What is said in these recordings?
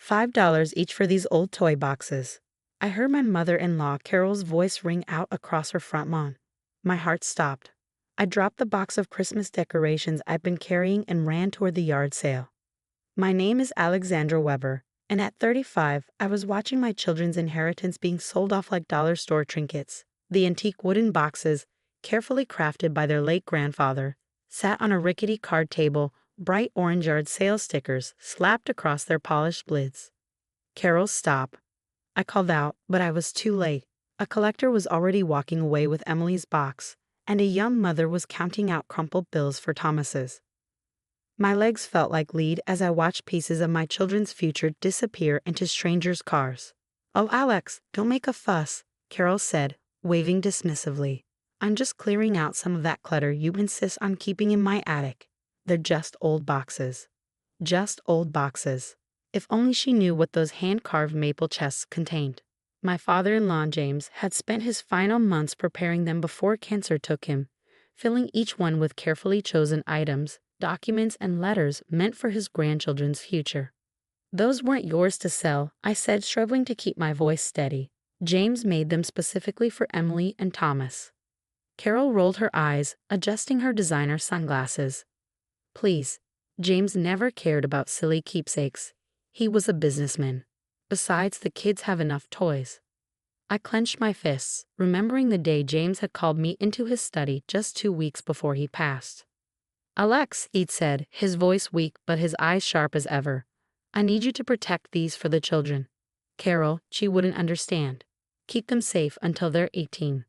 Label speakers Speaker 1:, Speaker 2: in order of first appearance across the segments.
Speaker 1: $5 each for these old toy boxes. I heard my mother-in-law Carol's voice ring out across her front lawn. My heart stopped. I dropped the box of Christmas decorations I'd been carrying and ran toward the yard sale. My name is Alexandra Weber, and at 35, I was watching my children's inheritance being sold off like dollar store trinkets. The antique wooden boxes, carefully crafted by their late grandfather, sat on a rickety card table, bright orange yard sale stickers slapped across their polished lids. "Carol, stop." I called out, but I was too late. A collector was already walking away with Emily's box, and a young mother was counting out crumpled bills for Thomas's. My legs felt like lead as I watched pieces of my children's future disappear into strangers' cars. "Oh, Alex, don't make a fuss," Carol said, waving dismissively. "I'm just clearing out some of that clutter you insist on keeping in my attic. They're just old boxes." Just old boxes. If only she knew what those hand-carved maple chests contained. My father-in-law, James, had spent his final months preparing them before cancer took him, filling each one with carefully chosen items, documents, and letters meant for his grandchildren's future. "Those weren't yours to sell," I said, struggling to keep my voice steady. "James made them specifically for Emily and Thomas." Carol rolled her eyes, adjusting her designer sunglasses. "Please, James never cared about silly keepsakes. He was a businessman. Besides, the kids have enough toys." I clenched my fists, remembering the day James had called me into his study just 2 weeks before he passed. "Alex," he'd said, his voice weak but his eyes sharp as ever, "I need you to protect these for the children." Carol, she wouldn't understand. Keep them safe until they're 18.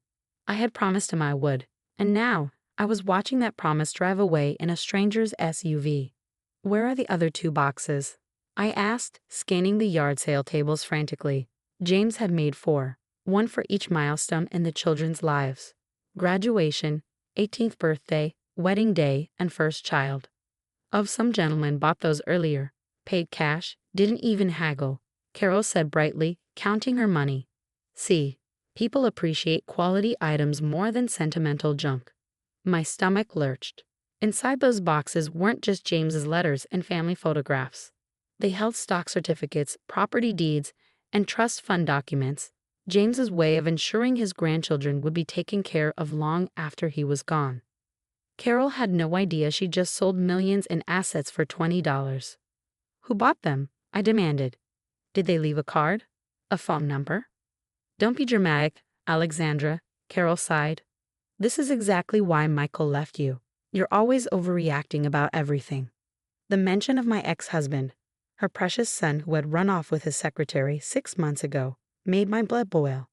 Speaker 1: I had promised him I would, and now I was watching that promise drive away in a stranger's SUV. "Where are the other 2 boxes?" I asked, scanning the yard sale tables frantically. James had made 4, one for each milestone in the children's lives: graduation, 18th birthday, wedding day, and first child. Some gentlemen bought those earlier, paid cash, didn't even haggle," Carol said brightly, counting her money. "See, people appreciate quality items more than sentimental junk." My stomach lurched. Inside those boxes weren't just James's letters and family photographs. They held stock certificates, property deeds, and trust fund documents, James's way of ensuring his grandchildren would be taken care of long after he was gone. Carol had no idea she just sold millions in assets for $20. "Who bought them?" I demanded. "Did they leave a card? A phone number?" "Don't be dramatic, Alexandra," Carol sighed. "This is exactly why Michael left you. You're always overreacting about everything." The mention of my ex-husband, her precious son who had run off with his secretary 6 months ago, made my blood boil.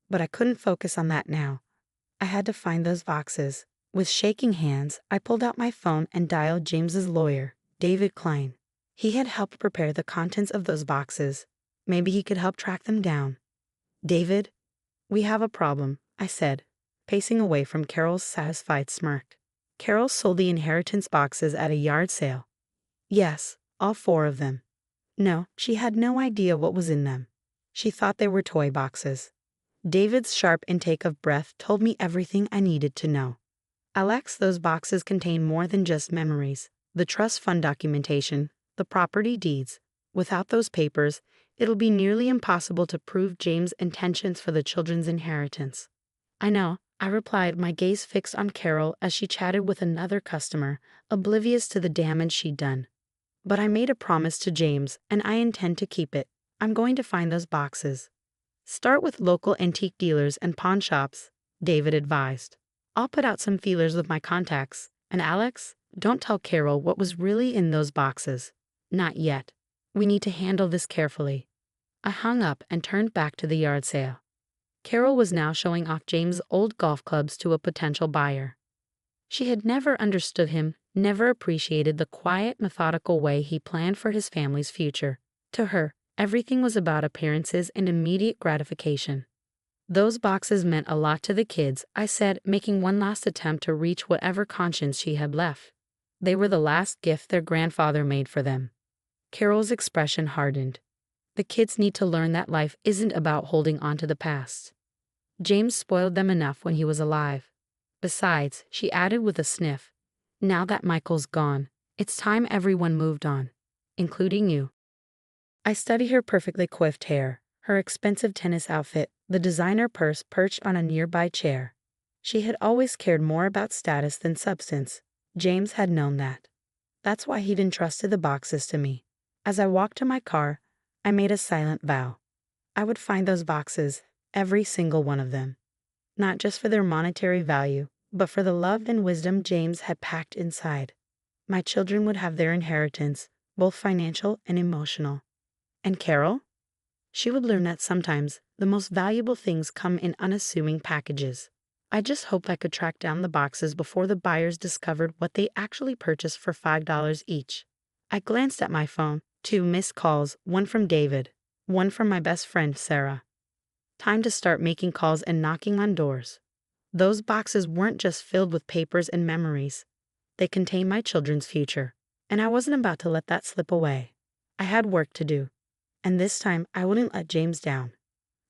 Speaker 1: But I couldn't focus on that now. I had to find those boxes. With shaking hands, I pulled out my phone and dialed James's lawyer, David Klein. He had helped prepare the contents of those boxes. Maybe he could help track them down. "David, we have a problem," I said, pacing away from Carol's satisfied smirk. "Carol sold the inheritance boxes at a yard sale." "Yes, all 4 of them." "No, she had no idea what was in them. She thought they were toy boxes." David's sharp intake of breath told me everything I needed to know. "Alex, those boxes contain more than just memories. The trust fund documentation, the property deeds. Without those papers, it'll be nearly impossible to prove James' intentions for the children's inheritance." "I know," I replied, my gaze fixed on Carol as she chatted with another customer, oblivious to the damage she'd done. "But I made a promise to James, and I intend to keep it. I'm going to find those boxes." "Start with local antique dealers and pawn shops," David advised. "I'll put out some feelers with my contacts. And Alex, don't tell Carol what was really in those boxes. Not yet. We need to handle this carefully." I hung up and turned back to the yard sale. Carol was now showing off James' old golf clubs to a potential buyer. She had never understood him, never appreciated the quiet, methodical way he planned for his family's future. To her, everything was about appearances and immediate gratification. "Those boxes meant a lot to the kids," I said, making one last attempt to reach whatever conscience she had left. "They were the last gift their grandfather made for them." Carol's expression hardened. "The kids need to learn that life isn't about holding on to the past. James spoiled them enough when he was alive. Besides," she added with a sniff, "now that Michael's gone, it's time everyone moved on, including you." I study her perfectly coiffed hair, her expensive tennis outfit, the designer purse perched on a nearby chair. She had always cared more about status than substance. James had known that. That's why he'd entrusted the boxes to me. As I walked to my car, I made a silent vow. I would find those boxes, every single one of them. Not just for their monetary value, but for the love and wisdom James had packed inside. My children would have their inheritance, both financial and emotional. And Carol? She would learn that sometimes the most valuable things come in unassuming packages. I just hoped I could track down the boxes before the buyers discovered what they actually purchased for $5 each. I glanced at my phone, 2 missed calls, one from David, one from my best friend Sarah. Time to start making calls and knocking on doors. Those boxes weren't just filled with papers and memories. They contained my children's future, and I wasn't about to let that slip away. I had work to do, and this time I wouldn't let James down.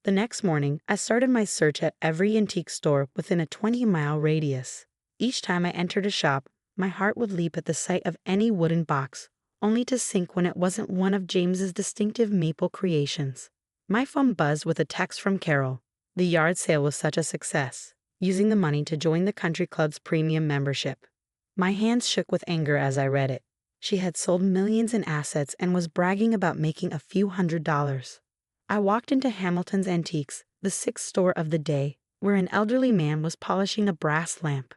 Speaker 1: The next morning, I started my search at every antique store within a 20-mile radius. Each time I entered a shop, my heart would leap at the sight of any wooden box, only to sink when it wasn't one of James's distinctive maple creations. My phone buzzed with a text from Carol. The yard sale was such a success, using the money to join the country club's premium membership. My hands shook with anger as I read it. She had sold millions in assets and was bragging about making a few $100s. I walked into Hamilton's Antiques, the 6th store of the day, where an elderly man was polishing a brass lamp.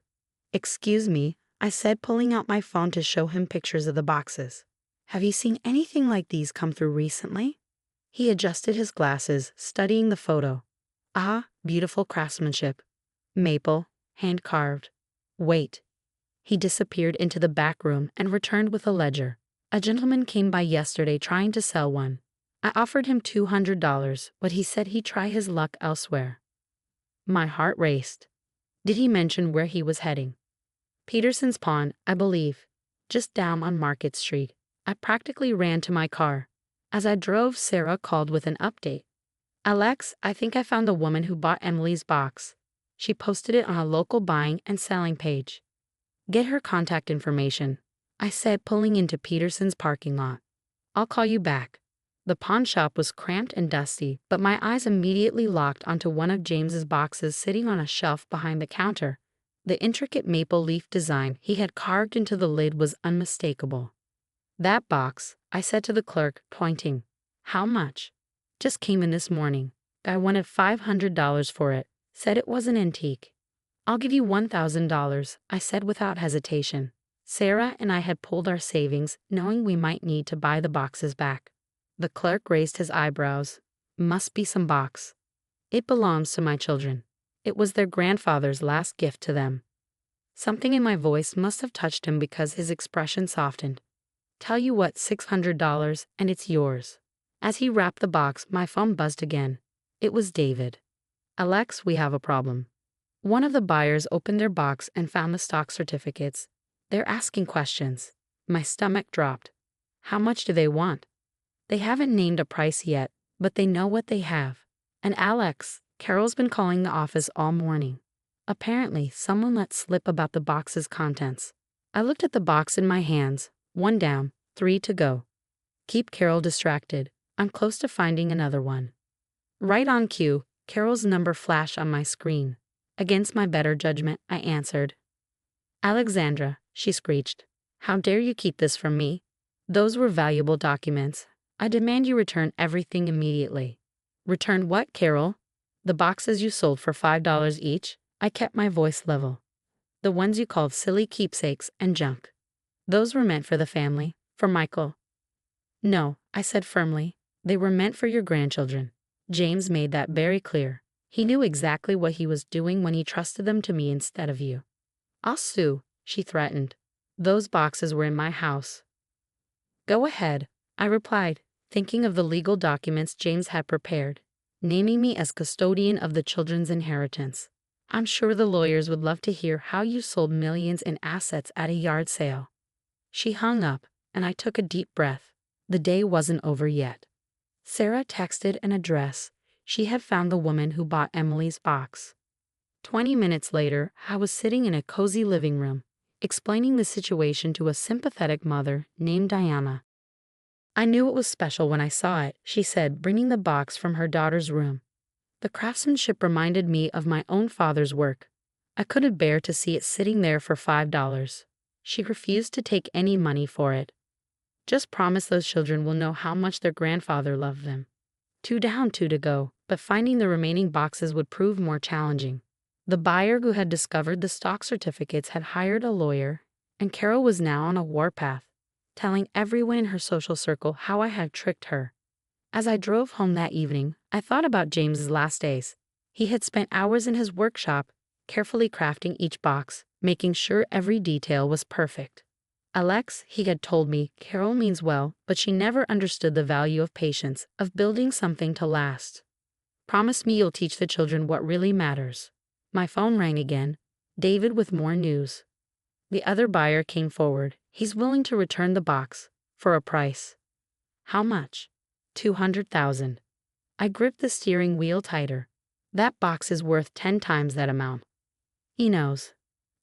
Speaker 1: "Excuse me," I said, pulling out my phone to show him pictures of the boxes. "Have you seen anything like these come through recently?" He adjusted his glasses, studying the photo. "Ah, beautiful craftsmanship. Maple, hand-carved. Wait." He disappeared into the back room and returned with a ledger. "A gentleman came by yesterday trying to sell one. I offered him $200, but he said he'd try his luck elsewhere." My heart raced. Did he mention where he was heading? Peterson's Pawn, I believe. Just down on Market Street. I practically ran to my car. As I drove, Sarah called with an update. "Alex, I think I found the woman who bought Emily's box. She posted it on a local buying and selling page." "Get her contact information," I said, pulling into Peterson's parking lot. "I'll call you back." The pawn shop was cramped and dusty, but my eyes immediately locked onto one of James's boxes sitting on a shelf behind the counter. The intricate maple leaf design he had carved into the lid was unmistakable. "That box," I said to the clerk, pointing. "How much?" "Just came in this morning. Guy wanted $500 for it, said it was an antique." "I'll give you $1,000, I said without hesitation. Sarah and I had pooled our savings, knowing we might need to buy the boxes back. The clerk raised his eyebrows. "Must be some box." "It belongs to my children. It was their grandfather's last gift to them." Something in my voice must have touched him because his expression softened. "Tell you what, $600, and it's yours." As he wrapped the box, my phone buzzed again. It was David. "Alex, we have a problem." One of the buyers opened their box and found the stock certificates. "They're asking questions." My stomach dropped. "How much do they want?" "They haven't named a price yet, but they know what they have." "And Alex, Carol's been calling the office all morning. Apparently, someone let slip about the box's contents." I looked at the box in my hands. 1 down, 3 to go. "Keep Carol distracted. I'm close to finding another one." Right on cue, Carol's number flashed on my screen. Against my better judgment, I answered. "Alexandra," she screeched. "How dare you keep this from me? Those were valuable documents. I demand you return everything immediately." "Return what, Carol?" "The boxes you sold for $5 each." I kept my voice level. "The ones you called silly keepsakes and junk. Those were meant for the family, for Michael." "No," I said firmly. "They were meant for your grandchildren." James made that very clear. He knew exactly what he was doing when he trusted them to me instead of you. "I'll sue," she threatened. "Those boxes were in my house." "Go ahead," I replied, thinking of the legal documents James had prepared, naming me as custodian of the children's inheritance. "I'm sure the lawyers would love to hear how you sold millions in assets at a yard sale." She hung up, and I took a deep breath. The day wasn't over yet. Sarah texted an address. She had found the woman who bought Emily's box. 20 minutes later, I was sitting in a cozy living room, explaining the situation to a sympathetic mother named Diana. I knew it was special when I saw it, she said, bringing the box from her daughter's room. The craftsmanship reminded me of my own father's work. I couldn't bear to see it sitting there for $5. She refused to take any money for it. Just promise those children will know how much their grandfather loved them. 2 down, 2 to go, but finding the remaining boxes would prove more challenging. The buyer who had discovered the stock certificates had hired a lawyer, and Carol was now on a warpath, telling everyone in her social circle how I had tricked her. As I drove home that evening, I thought about James's last days. He had spent hours in his workshop, carefully crafting each box, making sure every detail was perfect. Alex, he had told me, Carol means well, but she never understood the value of patience, of building something to last. Promise me you'll teach the children what really matters. My phone rang again, David with more news. The other buyer came forward. He's willing to return the box, for a price. How much? 200,000. I gripped the steering wheel tighter. That box is worth 10 times that amount. He knows.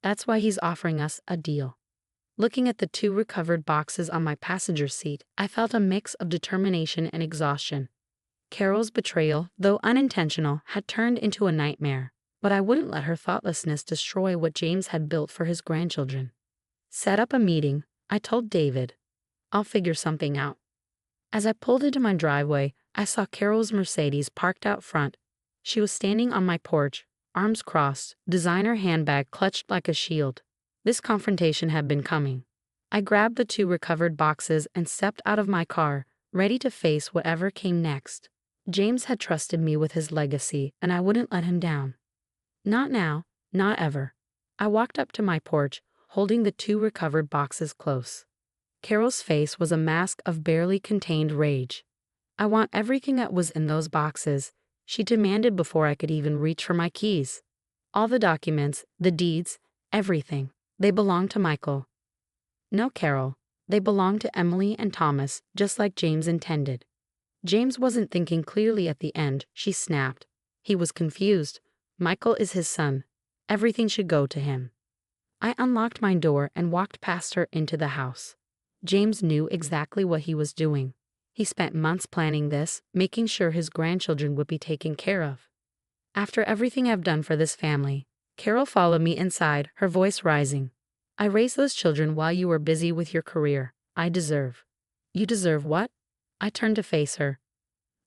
Speaker 1: That's why he's offering us a deal. Looking at the 2 recovered boxes on my passenger seat, I felt a mix of determination and exhaustion. Carol's betrayal, though unintentional, had turned into a nightmare, but I wouldn't let her thoughtlessness destroy what James had built for his grandchildren. Set up a meeting, I told David. I'll figure something out. As I pulled into my driveway, I saw Carol's Mercedes parked out front. She was standing on my porch, arms crossed, designer handbag clutched like a shield. This confrontation had been coming. I grabbed the 2 recovered boxes and stepped out of my car, ready to face whatever came next. James had trusted me with his legacy, and I wouldn't let him down. Not now, not ever. I walked up to my porch, holding the 2 recovered boxes close. Carol's face was a mask of barely contained rage. I want everything that was in those boxes, she demanded before I could even reach for my keys. All the documents, the deeds, everything. They belong to Michael. No, Carol. They belong to Emily and Thomas, just like James intended. James wasn't thinking clearly at the end, she snapped. He was confused. Michael is his son. Everything should go to him. I unlocked my door and walked past her into the house. James knew exactly what he was doing. He spent months planning this, making sure his grandchildren would be taken care of. After everything I've done for this family, Carol followed me inside, her voice rising. I raised those children while you were busy with your career. I deserve. You deserve what? I turned to face her.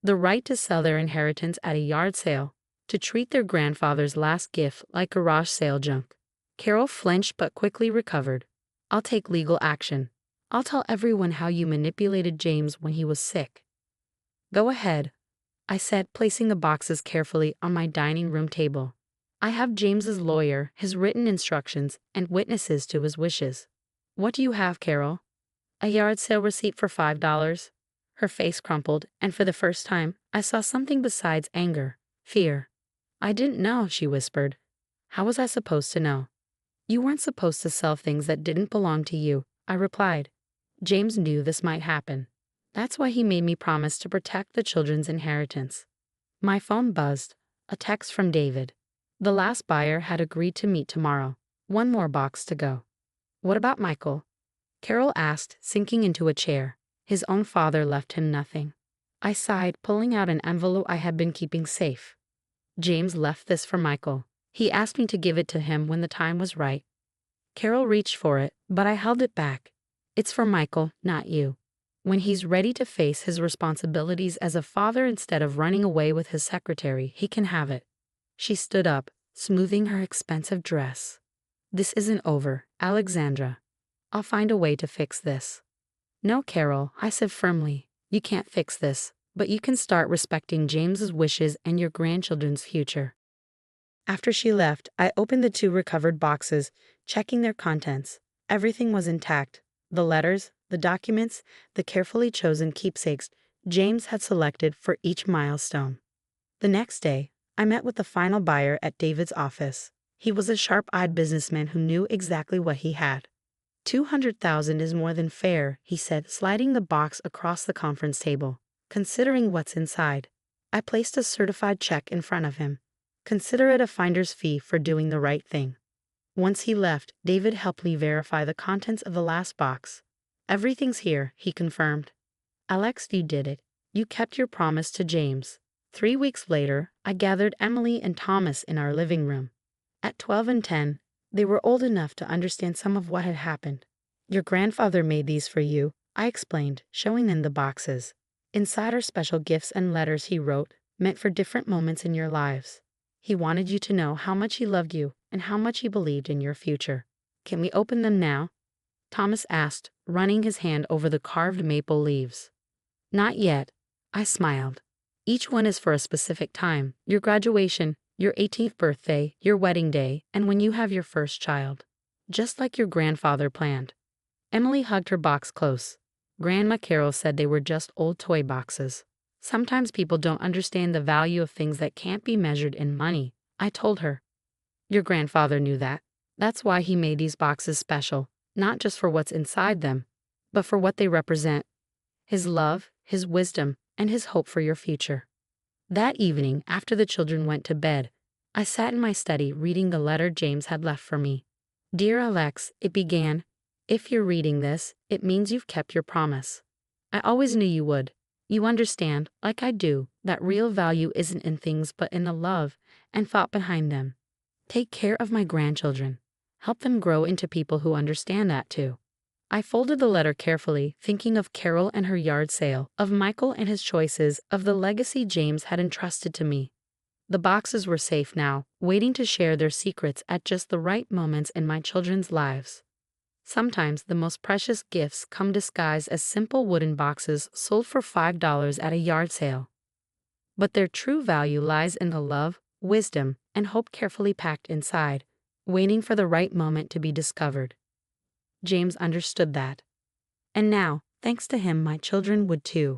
Speaker 1: The right to sell their inheritance at a yard sale, to treat their grandfather's last gift like garage sale junk. Carol flinched but quickly recovered. I'll take legal action. I'll tell everyone how you manipulated James when he was sick. Go ahead, I said, placing the boxes carefully on my dining room table. I have James's lawyer, his written instructions, and witnesses to his wishes. What do you have, Carol? A yard sale receipt for $5. Her face crumpled, and for the first time, I saw something besides anger, fear. I didn't know, she whispered. How was I supposed to know? You weren't supposed to sell things that didn't belong to you, I replied. James knew this might happen. That's why he made me promise to protect the children's inheritance. My phone buzzed, a text from David. The last buyer had agreed to meet tomorrow. 1 more box to go. What about Michael? Carol asked, sinking into a chair. His own father left him nothing. I sighed, pulling out an envelope I had been keeping safe. James left this for Michael. He asked me to give it to him when the time was right. Carol reached for it, but I held it back. It's for Michael, not you. When he's ready to face his responsibilities as a father instead of running away with his secretary, he can have it. She stood up, smoothing her expensive dress. This isn't over, Alexandra. I'll find a way to fix this. No, Carol, I said firmly. You can't fix this, but you can start respecting James's wishes and your grandchildren's future. After she left, I opened the 2 recovered boxes, checking their contents. Everything was intact. The letters, the documents, the carefully chosen keepsakes James had selected for each milestone. The next day, I met with the final buyer at David's office. He was a sharp-eyed businessman who knew exactly what he had. 200,000 is more than fair, he said, sliding the box across the conference table. Considering what's inside, I placed a certified check in front of him. Consider it a finder's fee for doing the right thing. Once he left, David helped me verify the contents of the last box. Everything's here, he confirmed. Alex, you did it. You kept your promise to James. 3 weeks later, I gathered Emily and Thomas in our living room. At 12 and 10, they were old enough to understand some of what had happened. Your grandfather made these for you, I explained, showing them the boxes. Inside are special gifts and letters he wrote, meant for different moments in your lives. He wanted you to know how much he loved you and how much he believed in your future. Can we open them now? Thomas asked, running his hand over the carved maple leaves. Not yet, I smiled. Each one is for a specific time: your graduation, your 18th birthday, your wedding day, and when you have your first child. Just like your grandfather planned. Emily hugged her box close. Grandma Carol said they were just old toy boxes. Sometimes people don't understand the value of things that can't be measured in money, I told her. Your grandfather knew that. That's why he made these boxes special, not just for what's inside them, but for what they represent: his love, his wisdom, and his hope for your future. That evening, after the children went to bed, I sat in my study reading the letter James had left for me. Dear Alex, it began, if you're reading this, it means you've kept your promise. I always knew you would. You understand, like I do, that real value isn't in things but in the love and thought behind them. Take care of my grandchildren. Help them grow into people who understand that too. I folded the letter carefully, thinking of Carol and her yard sale, of Michael and his choices, of the legacy James had entrusted to me. The boxes were safe now, waiting to share their secrets at just the right moments in my children's lives. Sometimes the most precious gifts come disguised as simple wooden boxes sold for $5 at a yard sale. But their true value lies in the love, wisdom, and hope carefully packed inside, waiting for the right moment to be discovered. James understood that. And now, thanks to him, my children would too.